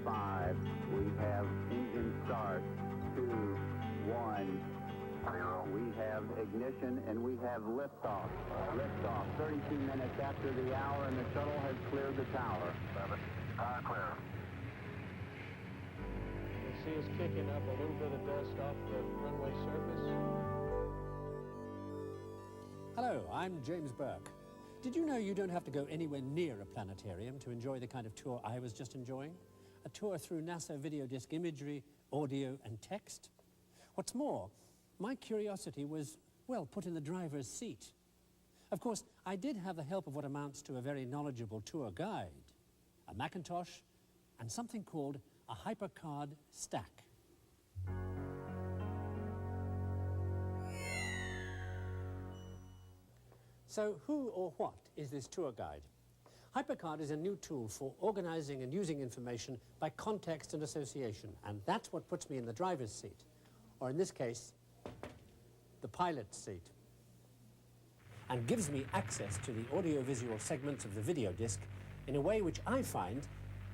5. We have engine start. 2, 1, 0. We have ignition and we have liftoff. Liftoff, 32 minutes after the hour, and the shuttle has cleared the tower. 7, clear. You see us kicking up a little bit of dust off the runway surface. Hello, I'm James Burke. Did you know you don't have to go anywhere near a planetarium to enjoy the kind of tour I was just enjoying? A tour through NASA video disc imagery, audio and text. What's more, my curiosity was, well, put in the driver's seat. Of course, I did have the help of what amounts to a very knowledgeable tour guide, a Macintosh, and something called a HyperCard stack. So who or what is this tour guide? HyperCard is a new tool for organizing and using information by context and association, and that's what puts me in the driver's seat, or in this case, the pilot's seat, and gives me access to the audiovisual segments of the video disc in a way which I find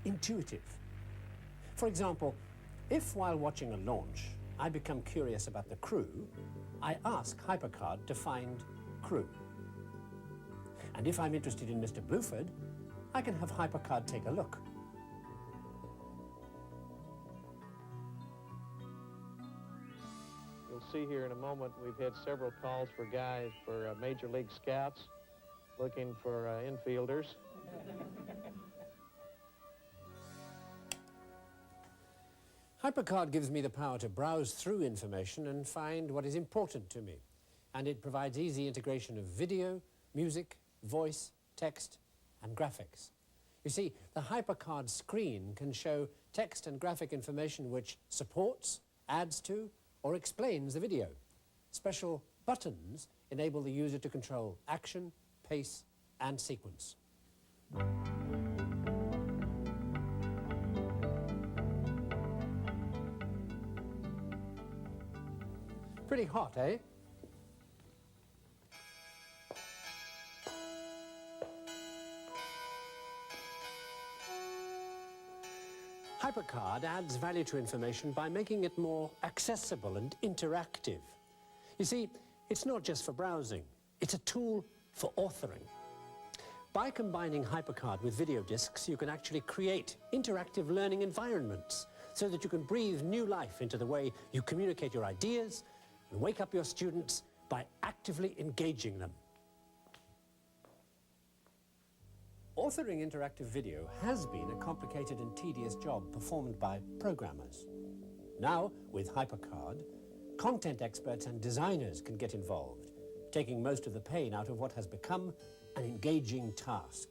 intuitive. For example, if while watching a launch I become curious about the crew, I ask HyperCard to find crew. And if I'm interested in Mr. Bluford, I can have HyperCard take a look. You'll see here in a moment we've had several calls for guys for Major League Scouts looking for infielders. HyperCard gives me the power to browse through information and find what is important to me. And it provides easy integration of video, music, voice, text, and graphics. You see, the HyperCard screen can show text and graphic information which supports, adds to, or explains the video. Special buttons enable the user to control action, pace, and sequence. Pretty hot, eh? HyperCard adds value to information by making it more accessible and interactive. You see, it's not just for browsing, it's a tool for authoring. By combining HyperCard with video discs, you can actually create interactive learning environments so that you can breathe new life into the way you communicate your ideas and wake up your students by actively engaging them. Authoring interactive video has been a complicated and tedious job performed by programmers. Now, with HyperCard, content experts and designers can get involved, taking most of the pain out of what has become an engaging task.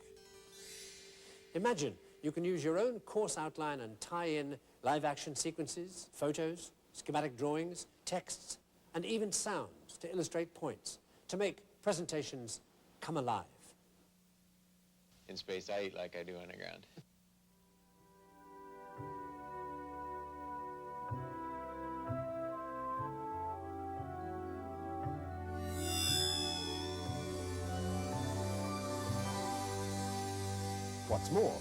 Imagine you can use your own course outline and tie in live-action sequences, photos, schematic drawings, texts, and even sounds to illustrate points, to make presentations come alive. In space, I eat like I do underground. What's more,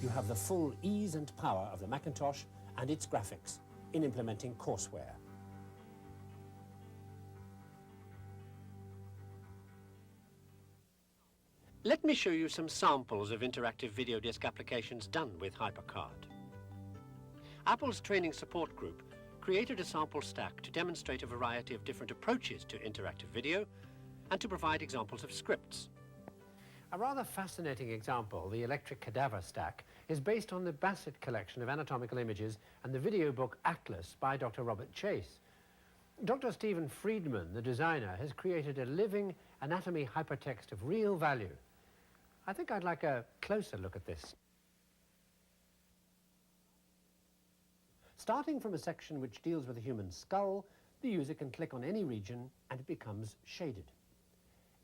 you have the full ease and power of the Macintosh and its graphics in implementing courseware. Let me show you some samples of interactive video disc applications done with HyperCard. Apple's training support group created a sample stack to demonstrate a variety of different approaches to interactive video and to provide examples of scripts. A rather fascinating example, the electric cadaver stack, is based on the Bassett collection of anatomical images and the video book Atlas by Dr. Robert Chase. Dr. Stephen Friedman, the designer, has created a living anatomy hypertext of real value. I think I'd like a closer look at this. Starting from a section which deals with the human skull, the user can click on any region and it becomes shaded.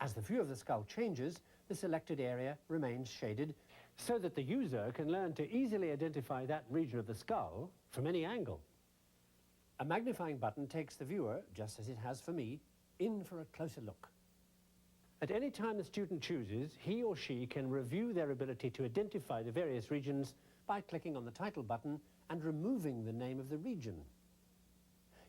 As the view of the skull changes, the selected area remains shaded so that the user can learn to easily identify that region of the skull from any angle. A magnifying button takes the viewer, just as it has for me, in for a closer look. At any time the student chooses, he or she can review their ability to identify the various regions by clicking on the title button and removing the name of the region.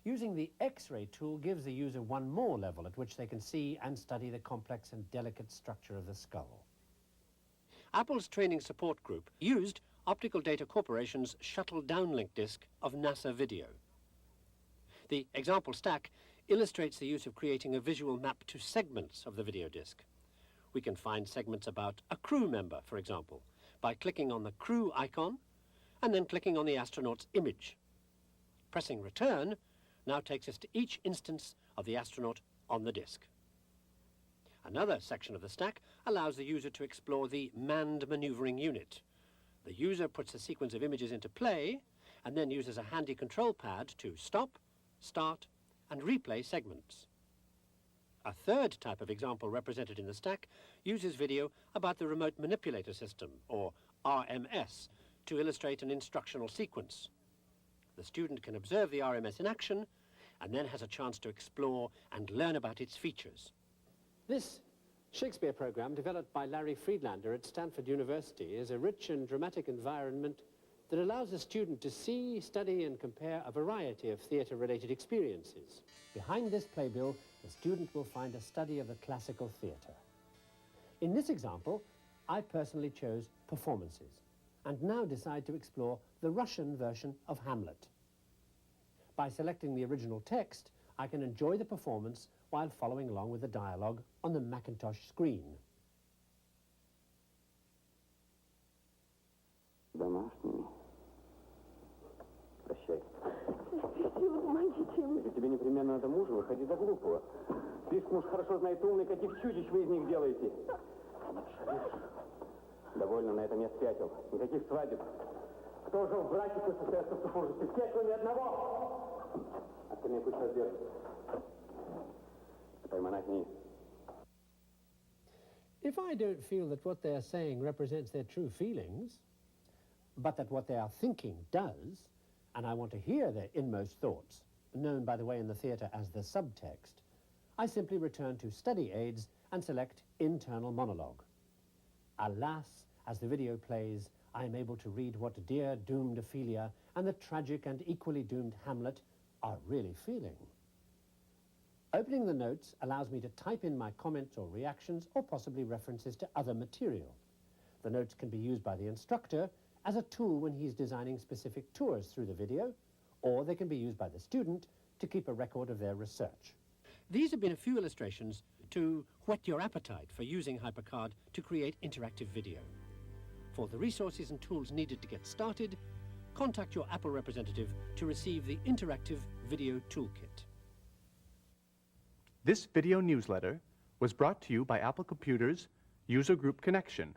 Using the X-ray tool gives the user one more level at which they can see and study the complex and delicate structure of the skull. Apple's training support group used Optical Data Corporation's shuttle downlink disc of NASA Video. The example stack illustrates the use of creating a visual map to segments of the video disc. We can find segments about a crew member, for example, by clicking on the crew icon and then clicking on the astronaut's image. Pressing return now takes us to each instance of the astronaut on the disc. Another section of the stack allows the user to explore the manned maneuvering unit. The user puts a sequence of images into play and then uses a handy control pad to stop, start, and replay segments. A third type of example represented in the stack uses video about the Remote Manipulator System, or RMS, to illustrate an instructional sequence. The student can observe the RMS in action and then has a chance to explore and learn about its features. This Shakespeare program, developed by Larry Friedlander at Stanford University, is a rich and dramatic environment that allows a student to see, study, and compare a variety of theatre-related experiences. Behind this playbill, the student will find a study of the classical theatre. In this example, I personally chose performances, and now decide to explore the Russian version of Hamlet. By selecting the original text, I can enjoy the performance while following along with the dialogue on the Macintosh screen. Домашний. Прощай. Спасибо, помогите ему. Если тебе непременно надо мужа, выходи за глупого. Слишком уж хорошо знает умный, каких чудищ вы из них делаете. Довольно, на этом я спятил. Никаких свадеб. Кто жил в браке, пусть остается в супружестве. Все, кроме одного. А ты мне пусть разберется. Теперь монахини. If I don't feel that what they are saying represents their true feelings, but that what they are thinking does, and I want to hear their inmost thoughts, known, by the way, in the theatre as the subtext, I simply return to Study Aids and select Internal Monologue. Alas, as the video plays, I am able to read what dear doomed Ophelia and the tragic and equally doomed Hamlet are really feeling. Opening the notes allows me to type in my comments or reactions or possibly references to other material. The notes can be used by the instructor as a tool when he's designing specific tours through the video, or they can be used by the student to keep a record of their research. These have been a few illustrations to whet your appetite for using HyperCard to create interactive video. For the resources and tools needed to get started, contact your Apple representative to receive the Interactive Video Toolkit. This video newsletter was brought to you by Apple Computer's User Group Connection.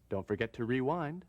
Don't forget to rewind